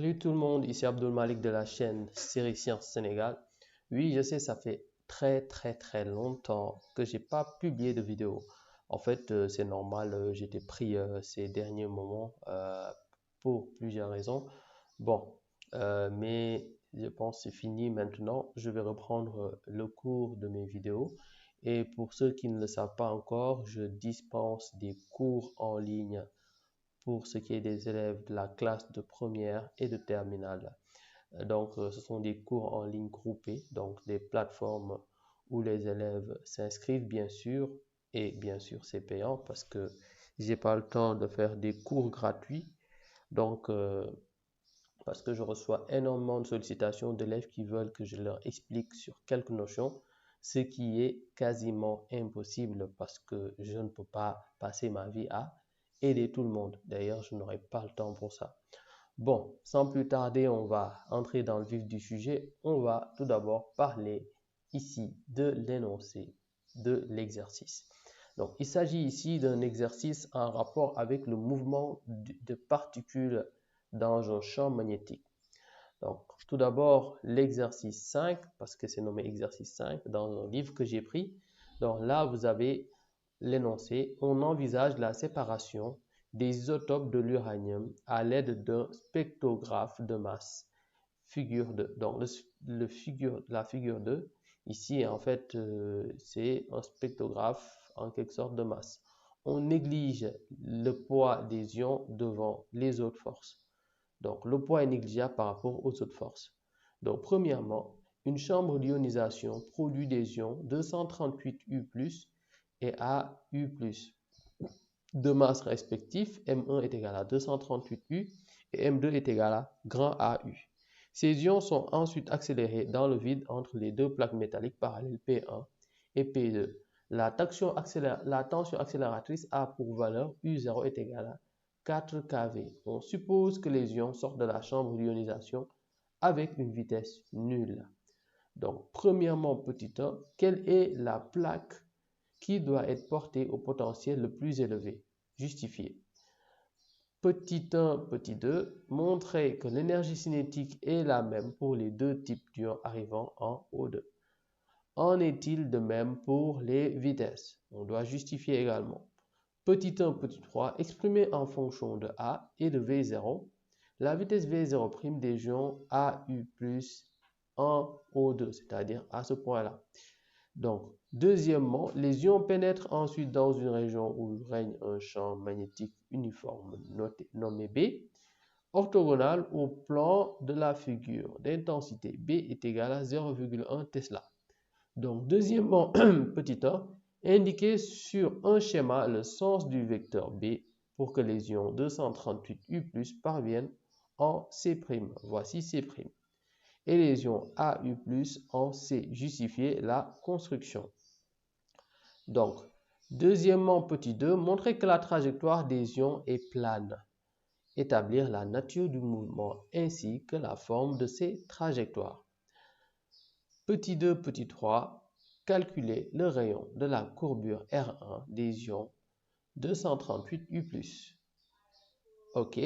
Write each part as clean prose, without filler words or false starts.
Salut tout le monde, ici Abdul Malik de la chaîne Série Science Sénégal. Oui, je sais, ça fait très longtemps que j'ai pas publié de vidéo. En fait, c'est normal, j'étais pris ces derniers moments pour plusieurs raisons. Bon, mais je pense que c'est fini maintenant. Je vais reprendre le cours de mes vidéos. Et pour ceux qui ne le savent pas encore, je dispense des cours en ligne pour ce qui est des élèves de la classe de première et de terminale. Donc, ce sont des cours en ligne groupés, donc des plateformes où les élèves s'inscrivent, bien sûr, et bien sûr, c'est payant parce que j'ai pas le temps de faire des cours gratuits. Donc, parce que je reçois énormément de sollicitations d'élèves qui veulent que je leur explique sur quelques notions, ce qui est quasiment impossible parce que je ne peux pas passer ma vie à aider tout le monde. D'ailleurs, je n'aurai pas le temps pour ça. Bon, sans plus tarder, on va entrer dans le vif du sujet. On va tout d'abord parler ici de l'énoncé de l'exercice. Donc, il s'agit ici d'un exercice en rapport avec le mouvement de particules dans un champ magnétique. Donc, tout d'abord, l'exercice 5, parce que c'est nommé exercice 5 dans un livre que j'ai pris. Donc là, vous avez l'énoncé. On envisage la séparation des isotopes de l'uranium à l'aide d'un spectrographe de masse. Figure 2. Donc, la figure 2, ici, en fait, c'est un spectrographe en quelque sorte de masse. On néglige le poids des ions devant les autres forces. Donc, le poids est négligeable par rapport aux autres forces. Donc, premièrement, une chambre d'ionisation produit des ions 238U+, et AU+, de masse respectifs. M1 est égal à 238U et M2 est égal à grand AU. Ces ions sont ensuite accélérés dans le vide entre les deux plaques métalliques parallèles P1 et P2. La tension accélératrice a pour valeur U0 est égal à 4 kV. On suppose que les ions sortent de la chambre d'ionisation avec une vitesse nulle. Donc, premièrement, petit 1, quelle est la plaque qui doit être portée au potentiel le plus élevé? Justifié. Petit 1, petit 2, montrer que l'énergie cinétique est la même pour les deux types d'ions arrivant en O2. En est-il de même pour les vitesses? On doit justifier également. Petit 1, petit 3, exprimé en fonction de A et de V0, la vitesse V0' des ions AU+ en O2, c'est-à-dire à ce point-là. Donc, deuxièmement, les ions pénètrent ensuite dans une région où règne un champ magnétique uniforme nommé B, orthogonal au plan de la figure d'intensité B est égal à 0,1 Tesla. Donc, deuxièmement, petit a, indiquer sur un schéma le sens du vecteur B pour que les ions 238U+ parviennent en C'. Voici C'. Et les ions AU+ en C. Justifier la construction. Donc, deuxièmement, petit 2, montrer que la trajectoire des ions est plane. Établir la nature du mouvement ainsi que la forme de ces trajectoires. Petit 2, petit 3, calculer le rayon de la courbure R1 des ions 238U+. OK.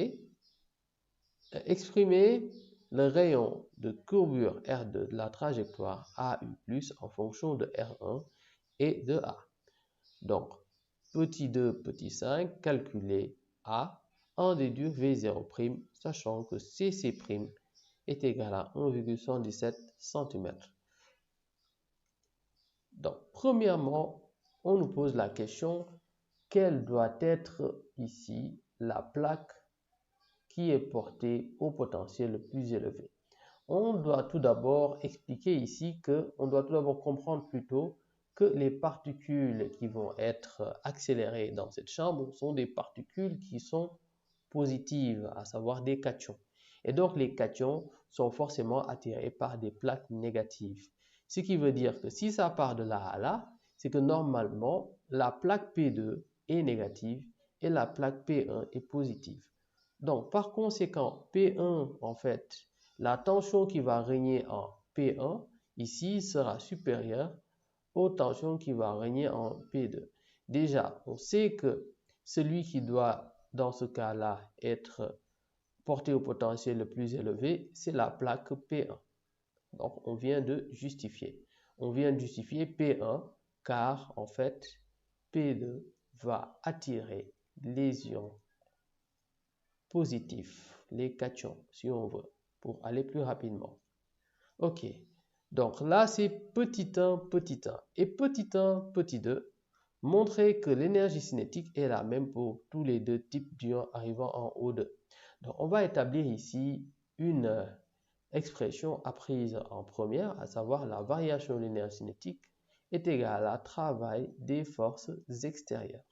Exprimer le rayon de courbure R2 de la trajectoire AU+ en fonction de R1 et de A. Donc, petit 2, petit 5, calculer A, en déduire V0', sachant que CC' est égal à 1,117 cm. Donc, premièrement, on nous pose la question, quelle doit être ici la plaque qui est portée au potentiel le plus élevé? On doit tout d'abord expliquer ici on doit tout d'abord comprendre plutôt que les particules qui vont être accélérées dans cette chambre sont des particules qui sont positives, à savoir des cations. Et donc les cations sont forcément attirés par des plaques négatives. Ce qui veut dire que si ça part de là à là, c'est que normalement la plaque P2 est négative et la plaque P1 est positive. Donc par conséquent, P1 en fait, la tension qui va régner en P1 ici sera supérieure aux tensions qui va régner en P2. Déjà, on sait que celui qui doit dans ce cas-là être portée au potentiel le plus élevé, c'est la plaque P1. Donc, on vient de justifier. On vient de justifier P1 car, en fait, P2 va attirer les ions positifs, les cations, si on veut, pour aller plus rapidement. Ok, donc là, c'est petit 1, petit 1. Et petit 1, petit 2, montrer que l'énergie cinétique est la même pour tous les deux types d'ions arrivant en O2. Donc, on va établir ici une expression apprise en première, à savoir la variation de l'énergie cinétique est égale à travail des forces extérieures.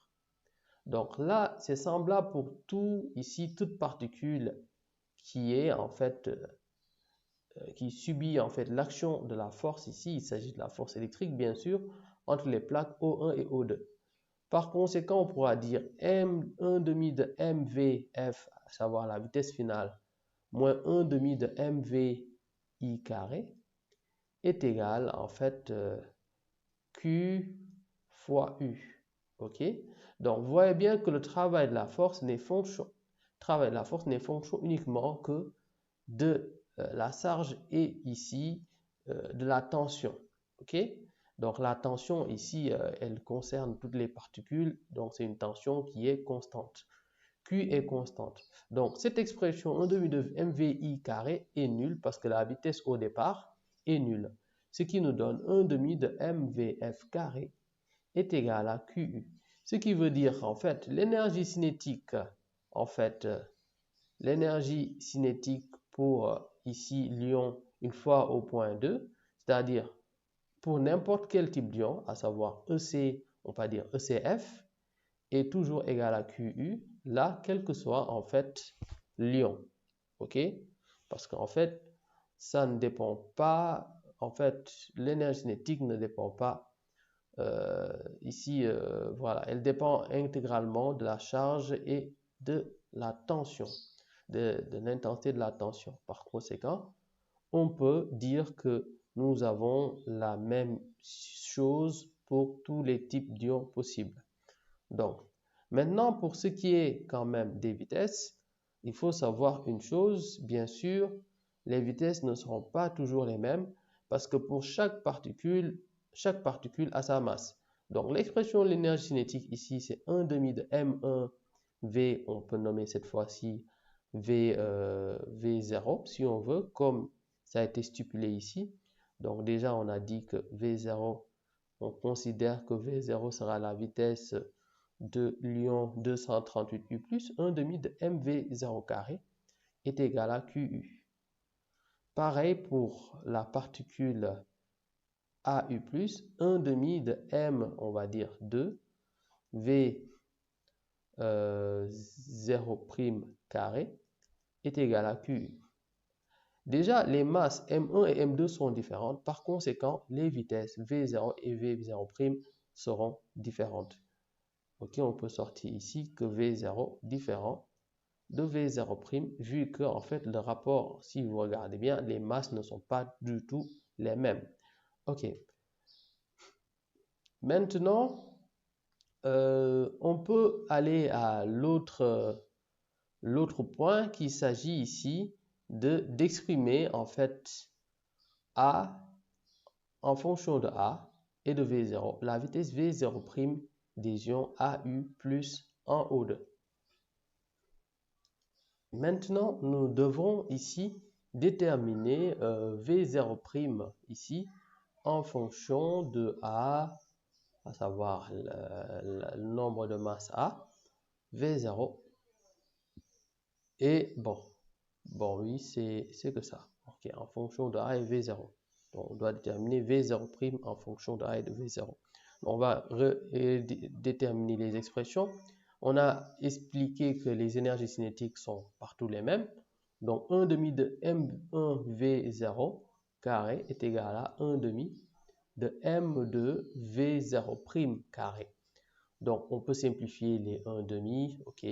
Donc là, c'est semblable pour tout, ici, toute particule qui est en fait, qui subit en fait l'action de la force ici. Il s'agit de la force électrique, bien sûr, entre les plaques O1 et O2. Par conséquent, on pourra dire M1 demi de MVF, à savoir la vitesse finale, moins 1 demi de MVI carré, est égal en fait Q fois U. Ok? Donc, vous voyez bien que le travail de la force n'est fonction uniquement que de la charge et ici de la tension. Ok? Donc, la tension ici, elle concerne toutes les particules. Donc, c'est une tension qui est constante. Q est constante. Donc, cette expression 1 demi de MVI carré est nulle parce que la vitesse au départ est nulle. Ce qui nous donne 1 demi de MVF carré est égal à QU. Ce qui veut dire en fait l'énergie cinétique, l'énergie cinétique pour ici l'ion une fois au point 2, c'est-à-dire pour n'importe quel type d'ion, à savoir EC, on va dire ECF, est toujours égal à QU, là, quel que soit en fait l'ion. Ok? Parce qu'en fait, ça ne dépend pas, en fait, l'énergie cinétique ne dépend pas ici, voilà, elle dépend intégralement de la charge et de la tension, de l'intensité de la tension. Par conséquent, on peut dire que nous avons la même chose pour tous les types d'ions possibles. Donc, maintenant, pour ce qui est quand même des vitesses, il faut savoir une chose, bien sûr, les vitesses ne seront pas toujours les mêmes parce que pour chaque particule a sa masse. Donc, l'expression de l'énergie cinétique ici, c'est 1 demi de M1 V, on peut nommer cette fois-ci V0 si on veut, comme ça a été stipulé ici. Donc, déjà, on a dit que V0, on considère que V0 sera la vitesse de l'ion 238U plus 1 demi de MV0 carré est égal à QU. Pareil pour la particule AU plus 1 demi de M, on va dire 2, V0' carré est égal à QU. Déjà, les masses M1 et M2 sont différentes. Par conséquent, les vitesses V0 et V0' seront différentes. Ok, on peut sortir ici que V0 différent de V0', vu que en fait le rapport, si vous regardez bien, les masses ne sont pas du tout les mêmes. Ok. Maintenant, on peut aller à l'autre point qu'il s'agit ici d'exprimer en fait A en fonction de A et de V0, la vitesse V0' des ions AU plus en O2. Maintenant, nous devons ici déterminer V0' ici en fonction de A, à savoir le nombre de masse A, V0. Et bon oui, c'est que ça. Ok, en fonction de A et V0. Donc, on doit déterminer V0' en fonction de A et de V0. On va déterminer les expressions. On a expliqué que les énergies cinétiques sont partout les mêmes. Donc, 1 demi de M1V0 carré est égal à 1 demi de M2V0' carré. Donc, on peut simplifier les 1 demi. Ok.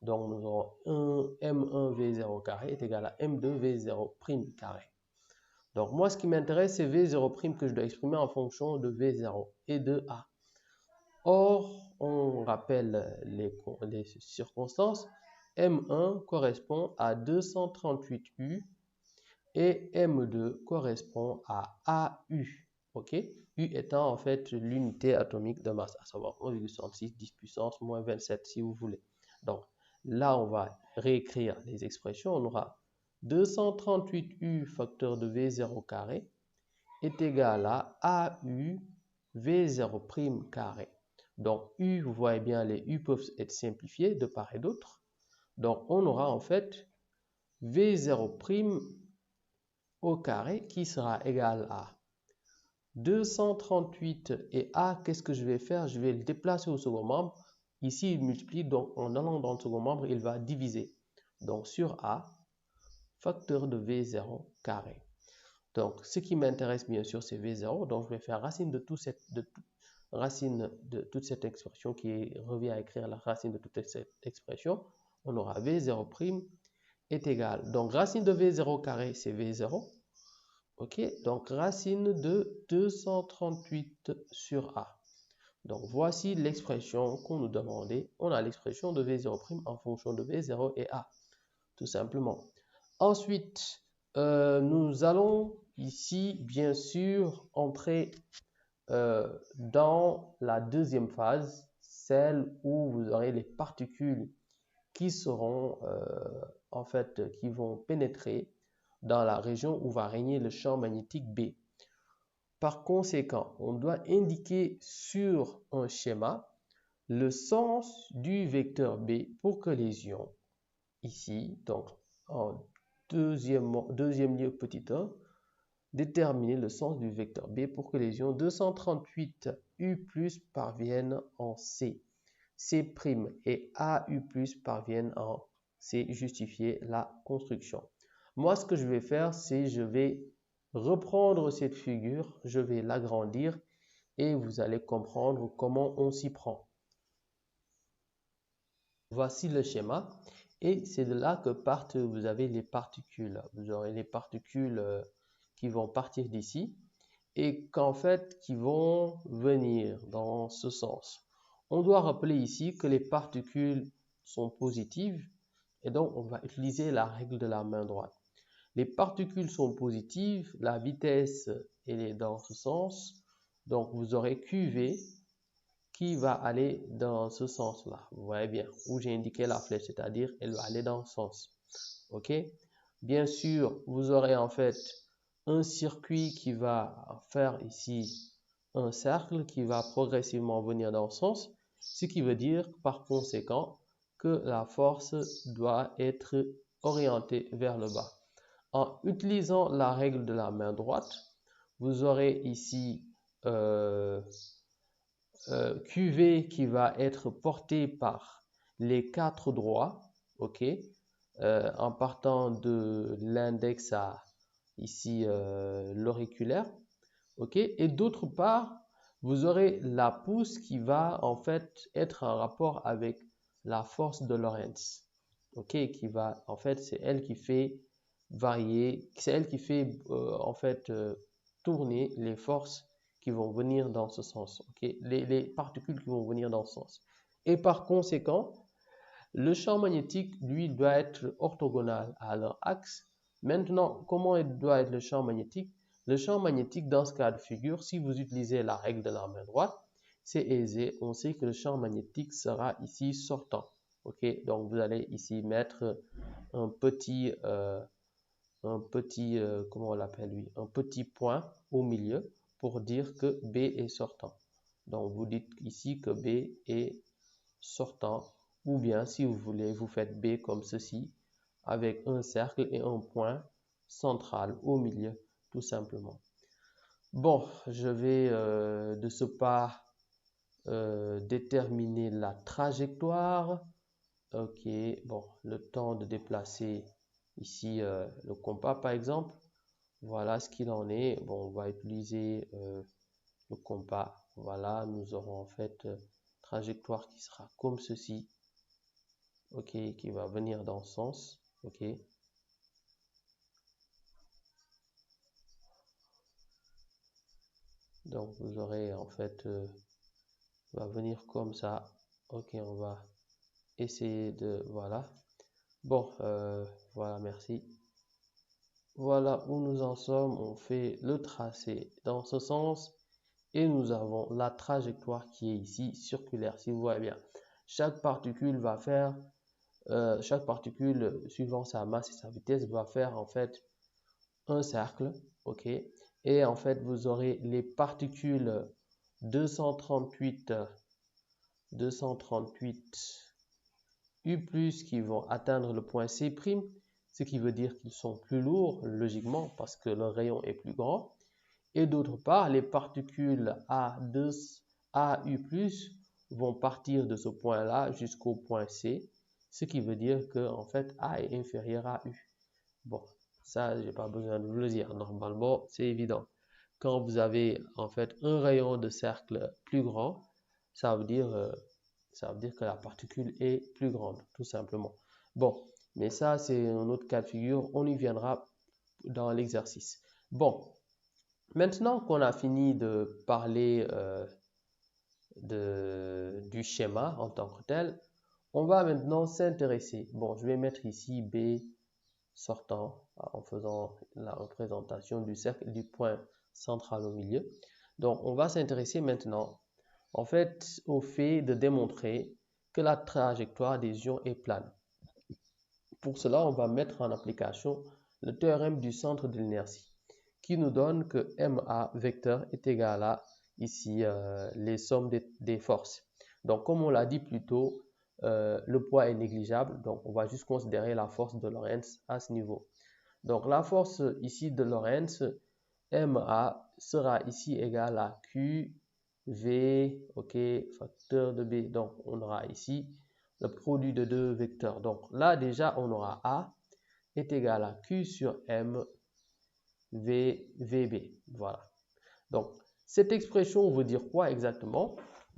Donc, nous aurons M1V0 carré est égal à M2V0' carré. Donc, moi, ce qui m'intéresse, c'est V0' que je dois exprimer en fonction de V0 et de A. Or, on rappelle les circonstances. M1 correspond à 238U et M2 correspond à AU. Ok? U étant en fait l'unité atomique de masse, à savoir 1,66 10 puissance moins 27 si vous voulez. Donc là, on va réécrire les expressions. On aura 238U facteur de V0 carré est égal à AU V0' carré. Donc U, vous voyez bien, les U peuvent être simplifiés de part et d'autre. Donc on aura en fait V0' au carré qui sera égal à 238 et A, qu'est-ce que je vais faire? Je vais le déplacer au second membre. Ici, il multiplie, donc en allant dans le second membre, il va diviser. Donc sur A, facteur de V0 carré. Donc ce qui m'intéresse bien sûr, c'est V0. Donc je vais faire racine de toute cette expression qui revient à écrire la racine de toute cette expression. On aura V0' est égal. Donc racine de V0 carré, c'est V0. Ok, donc racine de 238 sur A. Donc voici l'expression qu'on nous demandait. On a l'expression de V0' en fonction de V0 et A, tout simplement. Ensuite, nous allons ici, bien sûr, entrer dans la deuxième phase, celle où vous aurez les particules qui seront, en fait, qui vont pénétrer dans la région où va régner le champ magnétique B. Par conséquent, on doit indiquer sur un schéma le sens du vecteur B pour que les ions, ici, donc en deuxième lieu petit 1, déterminer le sens du vecteur B pour que les ions 238U+ parviennent en C. C' et AU+ parviennent en C, justifier la construction. Moi, ce que je vais faire, c'est je vais reprendre cette figure, je vais l'agrandir et vous allez comprendre comment on s'y prend. Voici le schéma et c'est de là que partent, vous avez les particules. Vous aurez les particules qui vont partir d'ici et qu'en fait qui vont venir dans ce sens. On doit rappeler ici que les particules sont positives et donc on va utiliser la règle de la main droite. Les particules sont positives, la vitesse elle est dans ce sens, donc vous aurez QV qui va aller dans ce sens-là. Vous voyez bien où j'ai indiqué la flèche, c'est-à-dire elle va aller dans ce sens. Ok? Bien sûr, vous aurez en fait un circuit qui va faire ici un cercle qui va progressivement venir dans ce sens, ce qui veut dire par conséquent que la force doit être orientée vers le bas. En utilisant la règle de la main droite, vous aurez ici QV qui va être porté par les quatre droits, ok, en partant de l'index à ici l'auriculaire, ok, et d'autre part, vous aurez la pousse qui va en fait être en rapport avec la force de Lorentz, ok, qui va en fait, c'est elle qui fait varier, c'est elle qui fait en fait tourner les forces qui vont venir dans ce sens, ok, les particules qui vont venir dans ce sens. Et par conséquent, le champ magnétique, lui, doit être orthogonal à leur axe. Maintenant, comment doit être le champ magnétique? Le champ magnétique, dans ce cas de figure, si vous utilisez la règle de la main droite, c'est aisé. On sait que le champ magnétique sera ici sortant. Ok, donc vous allez ici mettre un petit comment on l'appelle lui, un petit point au milieu pour dire que B est sortant. Donc vous dites ici que B est sortant, ou bien si vous voulez, vous faites B comme ceci, avec un cercle et un point central au milieu, tout simplement. Bon, je vais de ce pas déterminer la trajectoire. Ok, bon, le temps de déplacer ici le compas par exemple. Voilà ce qu'il en est. Bon, on va utiliser le compas. Voilà, nous aurons en fait trajectoire qui sera comme ceci. Ok, qui va venir dans ce sens. Ok. Donc vous aurez en fait, va venir comme ça. Ok, on va essayer de, voilà. Bon, voilà, merci. Voilà où nous en sommes. On fait le tracé dans ce sens et nous avons la trajectoire qui est ici circulaire. Si vous voyez bien, chaque particule va faire, chaque particule suivant sa masse et sa vitesse va faire en fait un cercle, ok? Et en fait, vous aurez les particules 238 U+, qui vont atteindre le point C', ce qui veut dire qu'ils sont plus lourds, logiquement, parce que leur rayon est plus grand. Et d'autre part, les particules AU+, vont partir de ce point-là jusqu'au point C, ce qui veut dire que en fait, A est inférieur à U. Bon, ça, j'ai pas besoin de vous le dire. Normalement, c'est évident. Quand vous avez en fait un rayon de cercle plus grand, ça veut dire que la particule est plus grande, tout simplement. Bon, mais ça, c'est un autre cas de figure. On y viendra dans l'exercice. Bon, maintenant qu'on a fini de parler du schéma en tant que tel, on va maintenant s'intéresser. Bon, je vais mettre ici B sortant en faisant la représentation du cercle du point central au milieu. Donc, on va s'intéresser maintenant en fait au fait de démontrer que la trajectoire des ions est plane. Pour cela, on va mettre en application le théorème du centre de l'inertie qui nous donne que MA vecteur est égal à ici les sommes des forces. Donc, comme on l'a dit plus tôt, le poids est négligeable, donc on va juste considérer la force de Lorentz à ce niveau. Donc, la force ici de Lorentz, MA, sera ici égale à QV, ok, facteur de B. Donc, on aura ici le produit de deux vecteurs. Donc, là, déjà, on aura A est égal à Q sur M VB. Voilà. Donc, cette expression veut dire quoi exactement?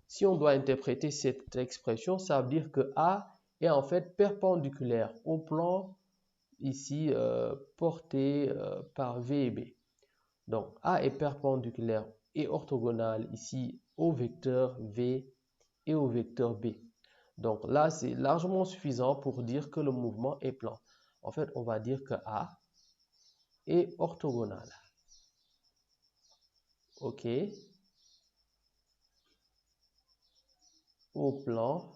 Si on doit interpréter cette expression, ça veut dire que A est en fait perpendiculaire au plan ici porté par V et B. Donc, A est perpendiculaire et orthogonal ici au vecteur V et au vecteur B. Donc là, c'est largement suffisant pour dire que le mouvement est plan. En fait, on va dire que A est orthogonal. OK, au plan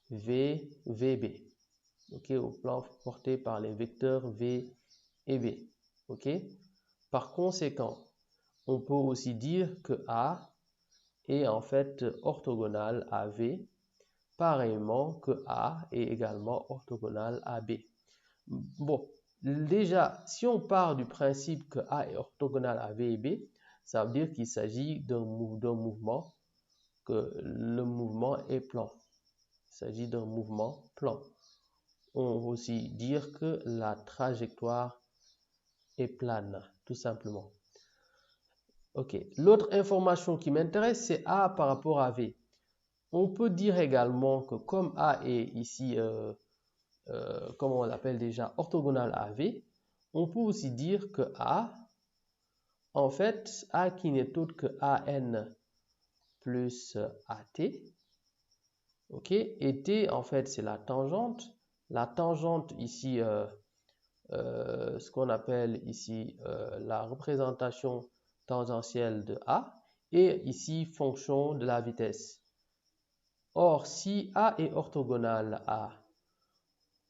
VB. OK, au plan porté par les vecteurs V et B. OK. Par conséquent, on peut aussi dire que A est en fait orthogonal à V, pareillement que A est également orthogonal à B. Bon, déjà, si on part du principe que A est orthogonal à V et B, ça veut dire qu'il s'agit d'un mouvement, que le mouvement est plan. Il s'agit d'un mouvement plan. On peut aussi dire que la trajectoire est plane, tout simplement. Ok, l'autre information qui m'intéresse, c'est A par rapport à V. On peut dire également que comme A est ici, comme on l'appelle déjà, orthogonal à V, on peut aussi dire que A, en fait, A qui n'est autre que AN plus AT, ok, et T, en fait, c'est la tangente. La tangente ici, ce qu'on appelle ici la représentation tangentielle de A, et ici fonction de la vitesse. Or, si A est orthogonal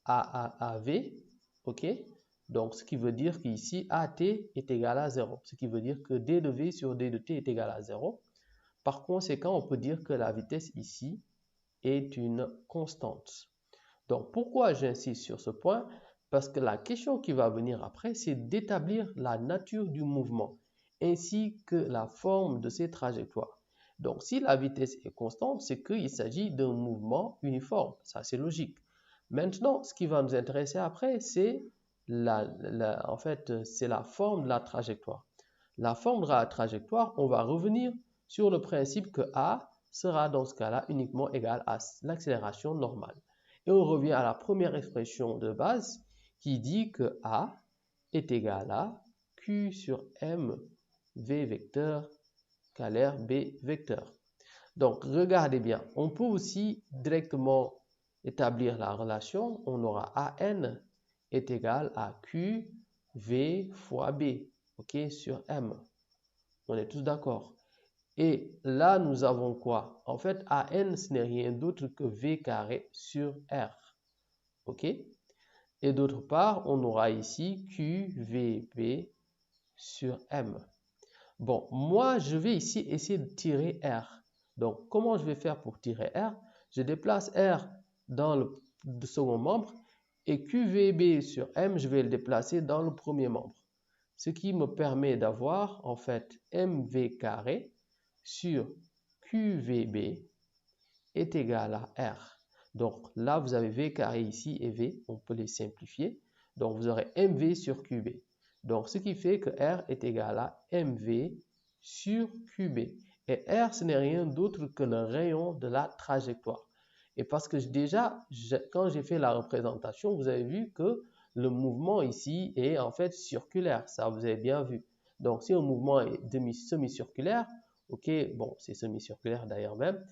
à V, ok, donc ce qui veut dire qu'ici AT est égal à 0, ce qui veut dire que D de V sur D de T est égal à 0. Par conséquent, on peut dire que la vitesse ici est une constante. Donc, pourquoi j'insiste sur ce point? Parce que la question qui va venir après, c'est d'établir la nature du mouvement ainsi que la forme de ses trajectoires. Donc, si la vitesse est constante, c'est qu'il s'agit d'un mouvement uniforme. Ça, c'est logique. Maintenant, ce qui va nous intéresser après, c'est en fait, c'est la forme de la trajectoire. La forme de la trajectoire, on va revenir sur le principe que A sera dans ce cas-là uniquement égal à l'accélération normale. Et on revient à la première expression de base qui dit que A est égal à Q sur M V vecteur scalaire B vecteur. Donc, regardez bien, on peut aussi directement établir la relation, on aura AN est égal à QV fois B, ok, sur M. On est tous d'accord. Et là, nous avons quoi? En fait, AN, ce n'est rien d'autre que V carré sur R, ok? Et d'autre part, on aura ici QVB sur M. Bon, moi, je vais ici essayer de tirer R. Donc, comment je vais faire pour tirer R? Je déplace R dans le second membre et QVB sur M, je vais le déplacer dans le premier membre. Ce qui me permet d'avoir, en fait, MV carré sur QVB est égal à R. Donc, là, vous avez V carré ici et V, on peut les simplifier. Donc, vous aurez MV sur QB. Donc, ce qui fait que R est égal à MV sur QB. Et R, ce n'est rien d'autre que le rayon de la trajectoire. Et parce que déjà, quand j'ai fait la représentation, vous avez vu que le mouvement ici est en fait circulaire. Ça, vous avez bien vu. Donc, si un mouvement est semi-circulaire, ok, bon, c'est semi-circulaire d'ailleurs même,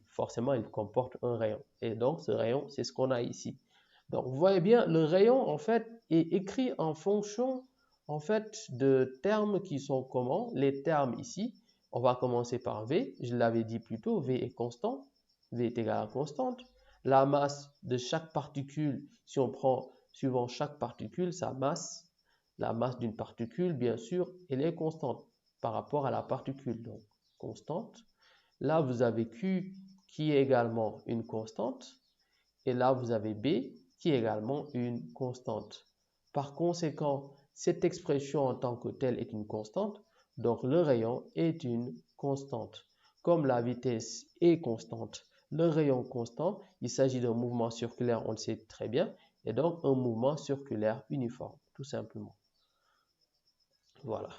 forcément, il comporte un rayon. Et donc, ce rayon, c'est ce qu'on a ici. Donc, vous voyez bien, le rayon, en fait, est écrit en fonction, en fait, de termes qui sont comment? Les termes ici, on va commencer par V. Je l'avais dit plus tôt, V est constant. V est égal à constante. La masse de chaque particule, si on prend suivant chaque particule, sa masse, la masse d'une particule, bien sûr, elle est constante par rapport à la particule. Donc, constante. Là, vous avez Q qui est également une constante. Et là, vous avez B qui est également une constante. Par conséquent, cette expression en tant que telle est une constante. Donc, le rayon est une constante. Comme la vitesse est constante, le rayon constant, il s'agit d'un mouvement circulaire, on le sait très bien. Et donc, un mouvement circulaire uniforme, tout simplement. Voilà.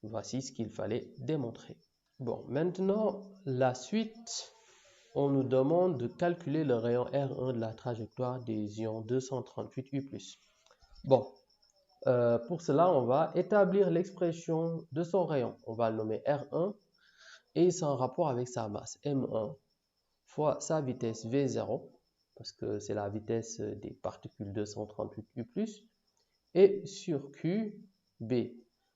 Voici ce qu'il fallait démontrer. Bon, maintenant, la suite, on nous demande de calculer le rayon R1 de la trajectoire des ions 238U+. Bon, pour cela, on va établir l'expression de son rayon. On va le nommer R1 et c'est en rapport avec sa masse, M1, fois sa vitesse V0, parce que c'est la vitesse des particules 238U+, et sur QB.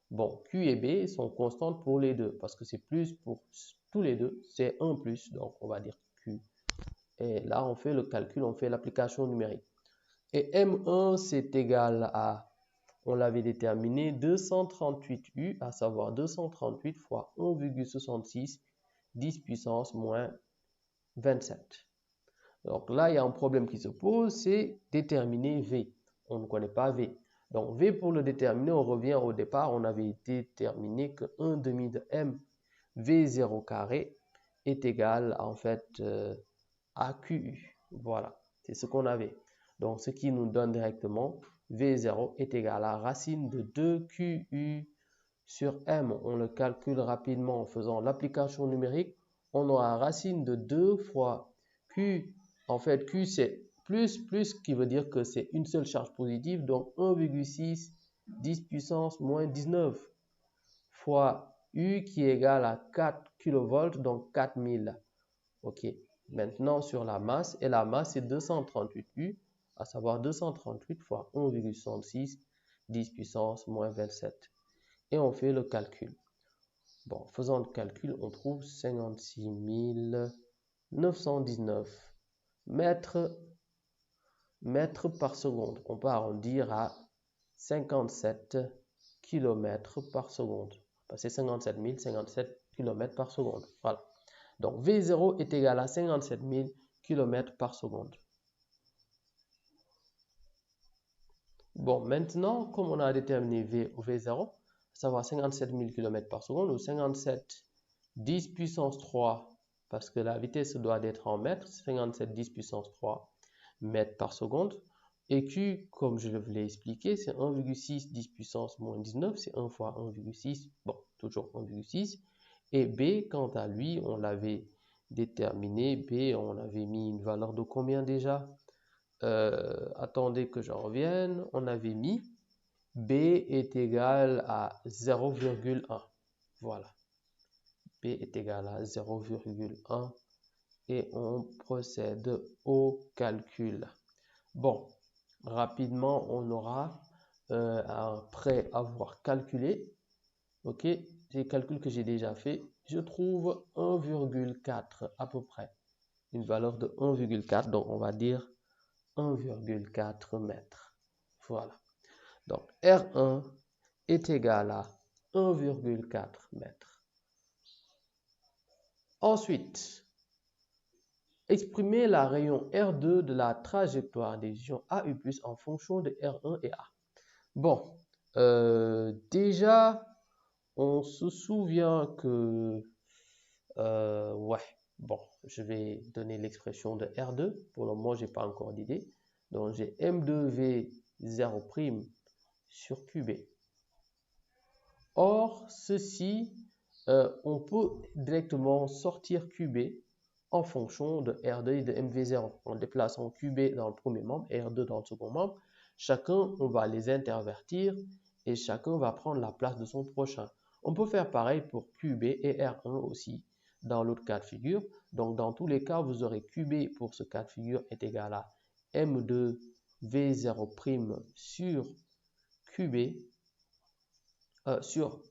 Bon, Q et B sont constantes pour les deux, parce que c'est plus pour tous les deux, c'est 1 plus, donc on va dire Q. Et là, on fait le calcul, on fait l'application numérique. Et M1, c'est égal à, on l'avait déterminé, 238U, à savoir 238 fois 1,66, 10 puissance moins 27. Donc là, il y a un problème qui se pose, c'est déterminer V. On ne connaît pas V. Donc V, pour le déterminer, on revient au départ, on avait déterminé que 1 demi de M V0 carré est égal en fait à QU. Voilà, c'est ce qu'on avait. Donc ce qui nous donne directement V0 est égal à racine de 2QU sur M. On le calcule rapidement en faisant l'application numérique. On aura racine de 2 fois Q. En fait, Q c'est plus, qui veut dire que c'est une seule charge positive. Donc 1,6, 10 puissance moins 19 fois U qui est égal à 4 kV, donc 4000. Ok. Maintenant sur la masse, et la masse c'est 238 U, à savoir 238 fois 1,66, 10 puissance moins 27. Et on fait le calcul. Bon, faisant le calcul, on trouve 56 919 mètres par seconde. On peut arrondir à 57 km par seconde. C'est 57 000, 57 km par seconde. Voilà. Donc V0 est égal à 57 000 km par seconde. Bon, maintenant, comme on a déterminé V0, à savoir 57 000 km par seconde, ou 57 10 puissance 3, parce que la vitesse doit être en mètres, 57 10 puissance 3 mètres par seconde. Et Q, comme je l'ai expliqué, c'est 1,6 10 puissance moins 19, c'est 1 fois 1,6, bon, toujours 1,6. Et B, quant à lui, on l'avait déterminé, B, on avait mis une valeur de combien déjà? Attendez que je revienne, on avait mis B est égal à 0,1. Voilà. B est égal à 0,1 et on procède au calcul. Bon, rapidement, on aura, après avoir calculé, ok, les calculs que j'ai déjà fait, je trouve 1,4 à peu près, une valeur de 1,4, donc on va dire 1,4 mètres. Voilà. Donc R1 est égal à 1,4 mètres. Ensuite, exprimer la rayon R2 de la trajectoire des ions AU+ en fonction de R1 et A. Bon, déjà, on se souvient que, ouais, bon, je vais donner l'expression de R2. Pour le moment, je n'ai pas encore d'idée. Donc, j'ai M2V0' sur QB. Or, ceci, on peut directement sortir QB en fonction de R2 et de MV0. En déplaçant QB dans le premier membre et R2 dans le second membre, chacun, on va les intervertir et chacun va prendre la place de son prochain. On peut faire pareil pour QB et R1 aussi dans l'autre cas de figure. Donc, dans tous les cas, vous aurez QB pour ce cas de figure est égal à M2 V0' sur QB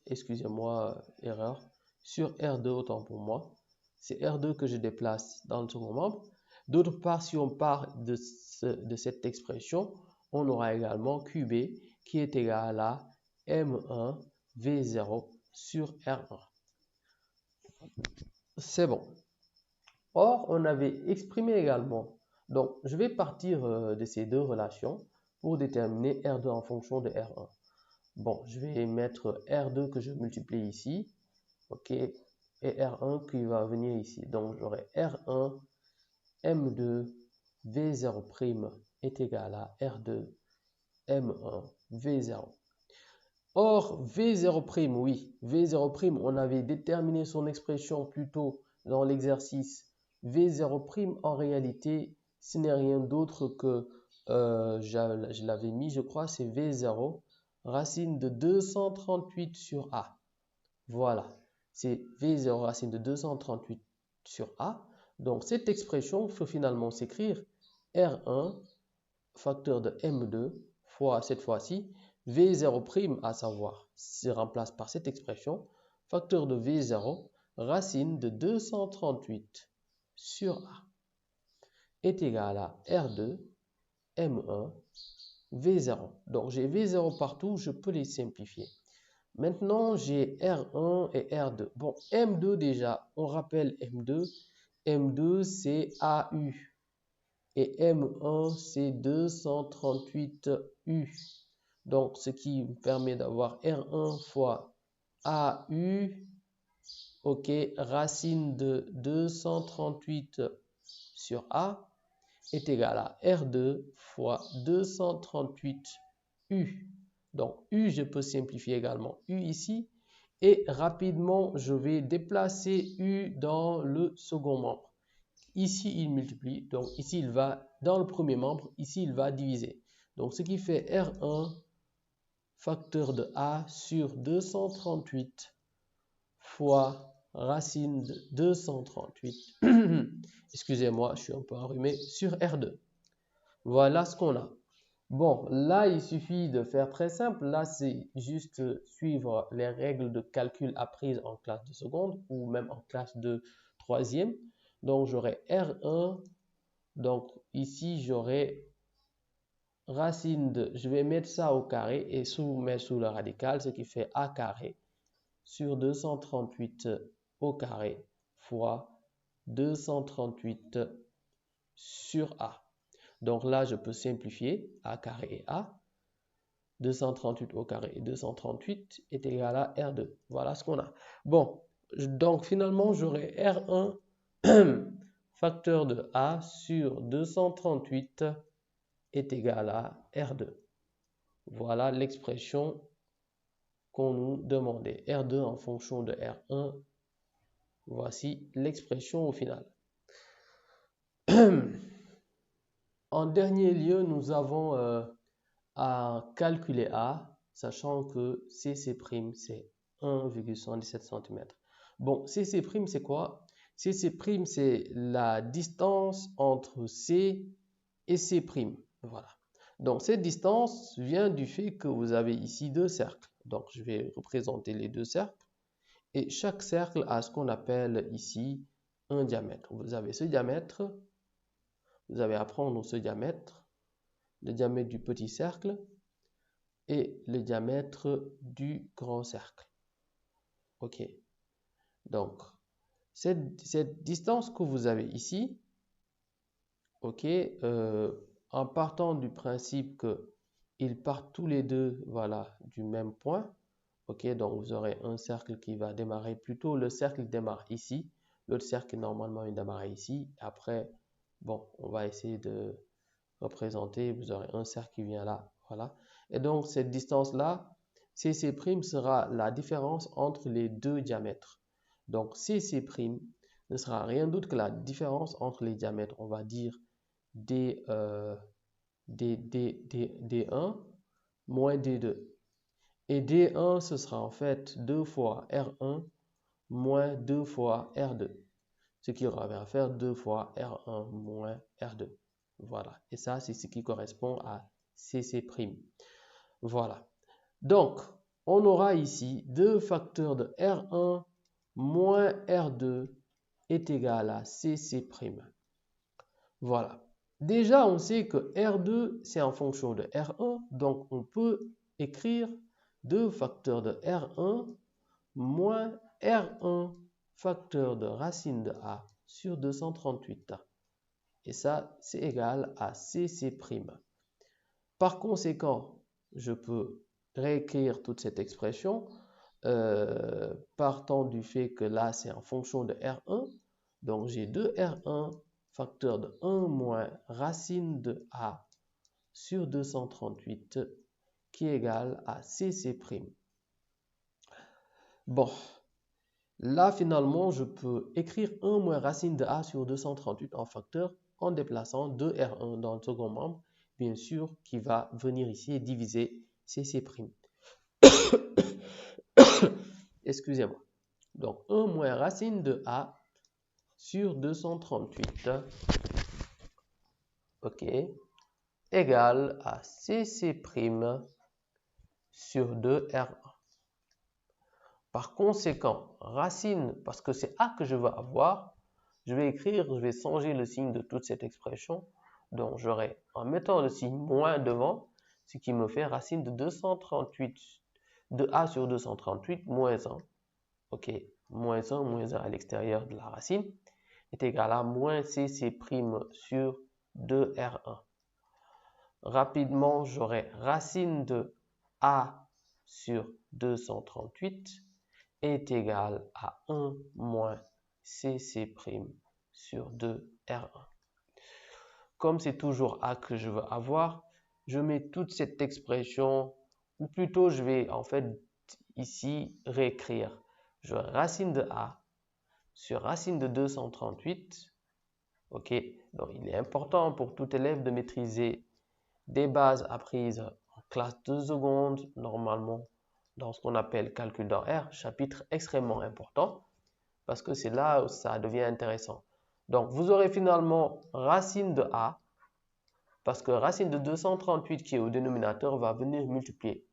excusez-moi, erreur, sur R2 autant pour moi. C'est R2 que je déplace dans le second membre. D'autre part, si on part de cette expression, on aura également QB qui est égal à M1 V0 sur R1. C'est bon. Or, on avait exprimé également. Donc, je vais partir de ces deux relations pour déterminer R2 en fonction de R1. Bon, je vais mettre R2 que je multiplie ici, ok, et R1 qui va venir ici. Donc, j'aurai R1 M2 V0' est égal à R2 M1 V0. Or, V0', oui, V0', on avait déterminé son expression plus tôt dans l'exercice. V0', en réalité, ce n'est rien d'autre que, je l'avais mis, je crois, c'est V0 racine de 238 sur A. Voilà, c'est V0 racine de 238 sur A. Donc, cette expression peut finalement s'écrire R1 facteur de M2 fois, cette fois-ci, V0', à savoir, se remplace par cette expression, facteur de V0 racine de 238 sur A est égal à R2 M1 V0. Donc, j'ai V0 partout, je peux les simplifier. Maintenant, j'ai R1 et R2. Bon, M2 déjà, on rappelle M2. M2, c'est AU. Et M1, c'est 238U. Donc, ce qui me permet d'avoir R1 fois AU, ok, racine de 238 sur A est égal à R2 fois 238U. Donc, U, je peux simplifier également U ici. Et rapidement, je vais déplacer U dans le second membre. Ici, il multiplie. Donc, ici, il va dans le premier membre. Ici, il va diviser. Donc, ce qui fait R1 facteur de A sur 238 fois racine de 238. Excusez-moi, je suis un peu enrhumé, sur R2. Voilà ce qu'on a. Bon, là, il suffit de faire très simple. Là, c'est juste suivre les règles de calcul apprises en classe de seconde ou même en classe de troisième. Donc, j'aurai R1. Donc, ici, j'aurai racine de... Je vais mettre ça au carré et mettre sous le radical, ce qui fait A carré sur 238 au carré fois 238 sur A. Donc là, je peux simplifier A carré et A. 238 au carré et 238 est égal à R2. Voilà ce qu'on a. Bon, donc finalement, j'aurai R1 facteur de A sur 238 est égal à R2. Voilà l'expression qu'on nous demandait. R2 en fonction de R1. Voici l'expression au final. En dernier lieu, nous avons à calculer A, sachant que CC' c'est 1,77 cm. Bon, CC' c'est quoi? CC', c'est la distance entre C et C'. Voilà. Donc, cette distance vient du fait que vous avez ici deux cercles. Donc, je vais représenter les deux cercles. Et chaque cercle a ce qu'on appelle ici un diamètre. Vous avez ce diamètre. Vous avez à prendre ce diamètre, le diamètre du petit cercle et le diamètre du grand cercle. OK. Donc, cette distance que vous avez ici, OK, en partant du principe qu'ils partent tous les deux, voilà, du même point, OK, donc vous aurez un cercle qui va démarrer plutôt, le cercle démarre ici, l'autre cercle normalement il démarre ici. Après, bon, on va essayer de représenter, vous aurez un cercle qui vient là, voilà. Et donc cette distance-là, CC' sera la différence entre les deux diamètres. Donc CC' ne sera rien d'autre que la différence entre les diamètres. On va dire D1 moins D2. Et D1, ce sera en fait 2 fois R1 moins 2 fois R2. Ce qui va faire 2 fois R1 moins R2. Voilà. Et ça, c'est ce qui correspond à CC'. Voilà. Donc, on aura ici 2 facteurs de R1 moins R2 est égal à CC'. Voilà. Déjà, on sait que R2, c'est en fonction de R1. Donc, on peut écrire 2 facteurs de R1 moins R1 facteur de racine de A sur 238. Et ça, c'est égal à CC'. Par conséquent, je peux réécrire toute cette expression partant du fait que là, c'est en fonction de R1. Donc, j'ai 2R1 facteur de 1 moins racine de A sur 238 qui est égal à CC'. Bon, là, finalement, je peux écrire 1 moins racine de A sur 238 en facteur en déplaçant 2R1 dans le second membre, bien sûr, qui va venir ici et diviser CC'. Excusez-moi. Donc, 1 moins racine de A sur 238, OK, égale à CC' sur 2R1. Par conséquent, racine, parce que c'est A que je veux avoir, je vais changer le signe de toute cette expression. Donc, j'aurai, en mettant le signe moins devant, ce qui me fait racine de 238, de A sur 238, moins 1. OK, moins 1 à l'extérieur de la racine est égal à moins CC' sur 2R1. Rapidement, j'aurai racine de A sur 238 est égal à 1 moins CC' sur 2R1. Comme c'est toujours A que je veux avoir, je mets toute cette expression, ou plutôt je vais en fait ici réécrire. Je vais racine de A sur racine de 238. OK, donc il est important pour tout élève de maîtriser des bases apprises en classe de seconde, normalement dans ce qu'on appelle calcul dans R, chapitre extrêmement important, parce que c'est là où ça devient intéressant. Donc, vous aurez finalement racine de A, parce que racine de 238 qui est au dénominateur va venir multiplier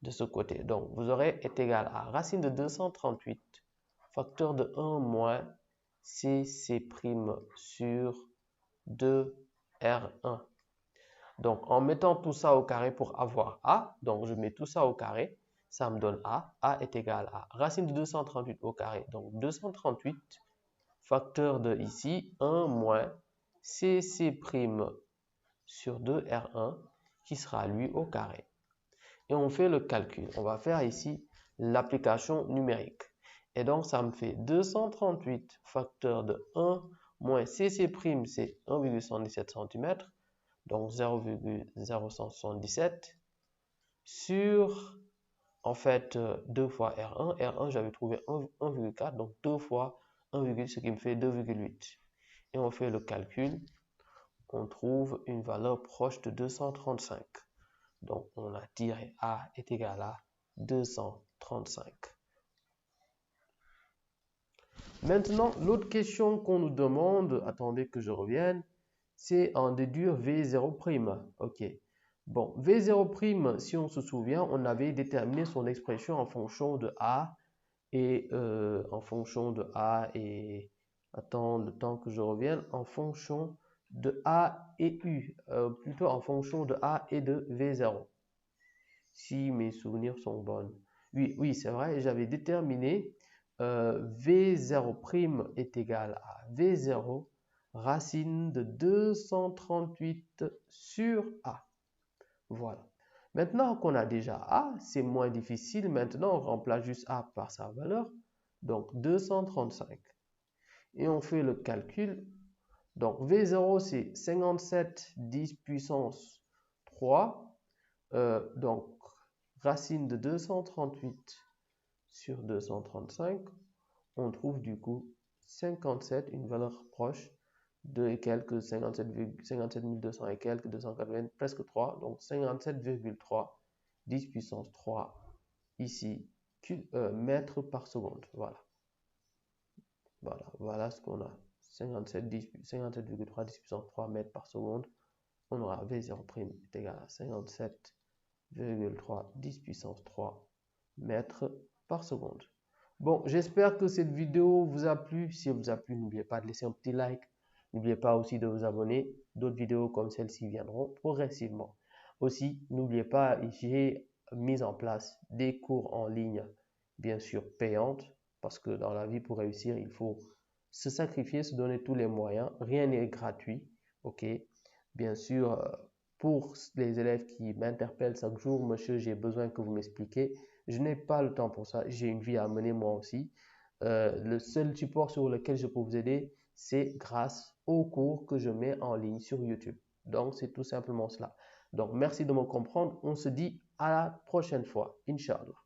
de ce côté. Donc, vous aurez est égal à racine de 238 facteur de 1 moins CC' sur 2R1. Donc, en mettant tout ça au carré pour avoir A, donc je mets tout ça au carré, ça me donne A. A est égal à racine de 238 au carré. Donc, 238 facteur de ici, 1 moins CC' sur 2R1 qui sera lui au carré. Et on fait le calcul. On va faire ici l'application numérique. Et donc, ça me fait 238 facteur de 1 moins CC', c'est 1,117 cm. Donc 0,0177 sur, en fait, 2 fois R1. R1, j'avais trouvé 1,4, donc 2 fois 1, ce qui me fait 2,8. Et on fait le calcul, on trouve une valeur proche de 235. Donc on a tiré A est égal à 235. Maintenant, l'autre question qu'on nous demande, attendez que je revienne, c'est en déduire V0'. Ok. Bon, V0', si on se souvient, on avait déterminé son expression en fonction de A et attends le temps que je revienne, en fonction de A et U, plutôt en fonction de A et de V0, si mes souvenirs sont bons. Oui, c'est vrai, j'avais déterminé V0' est égal à V0 racine de 238 sur A. Voilà. Maintenant qu'on a déjà A, c'est moins difficile. Maintenant, on remplace juste A par sa valeur. Donc, 235. Et on fait le calcul. Donc, V0, c'est 57 10 puissance 3. Donc, racine de 238 sur 235. On trouve du coup 57, une valeur proche de quelques 57 200 et quelques 280, presque 3, donc 57,3 10 puissance 3 ici mètres par seconde. Voilà ce qu'on a. 57,3 10 puissance 3 mètres par seconde. On aura V0' est égal à 57,3 10 puissance 3 mètres par seconde. Bon, j'espère que cette vidéo vous a plu. Si elle vous a plu, n'oubliez pas de laisser un petit like. N'oubliez pas aussi de vous abonner. D'autres vidéos comme celle-ci viendront progressivement. Aussi, n'oubliez pas, j'ai mis en place des cours en ligne, bien sûr payantes, parce que dans la vie, pour réussir, il faut se sacrifier, se donner tous les moyens. Rien n'est gratuit, ok? Bien sûr, pour les élèves qui m'interpellent chaque jour, monsieur, j'ai besoin que vous m'expliquiez. Je n'ai pas le temps pour ça. J'ai une vie à mener moi aussi. Le seul support sur lequel je peux vous aider, c'est grâce aux cours que je mets en ligne sur YouTube. Donc, c'est tout simplement cela. Donc, merci de me comprendre. On se dit à la prochaine fois. Inch'Allah.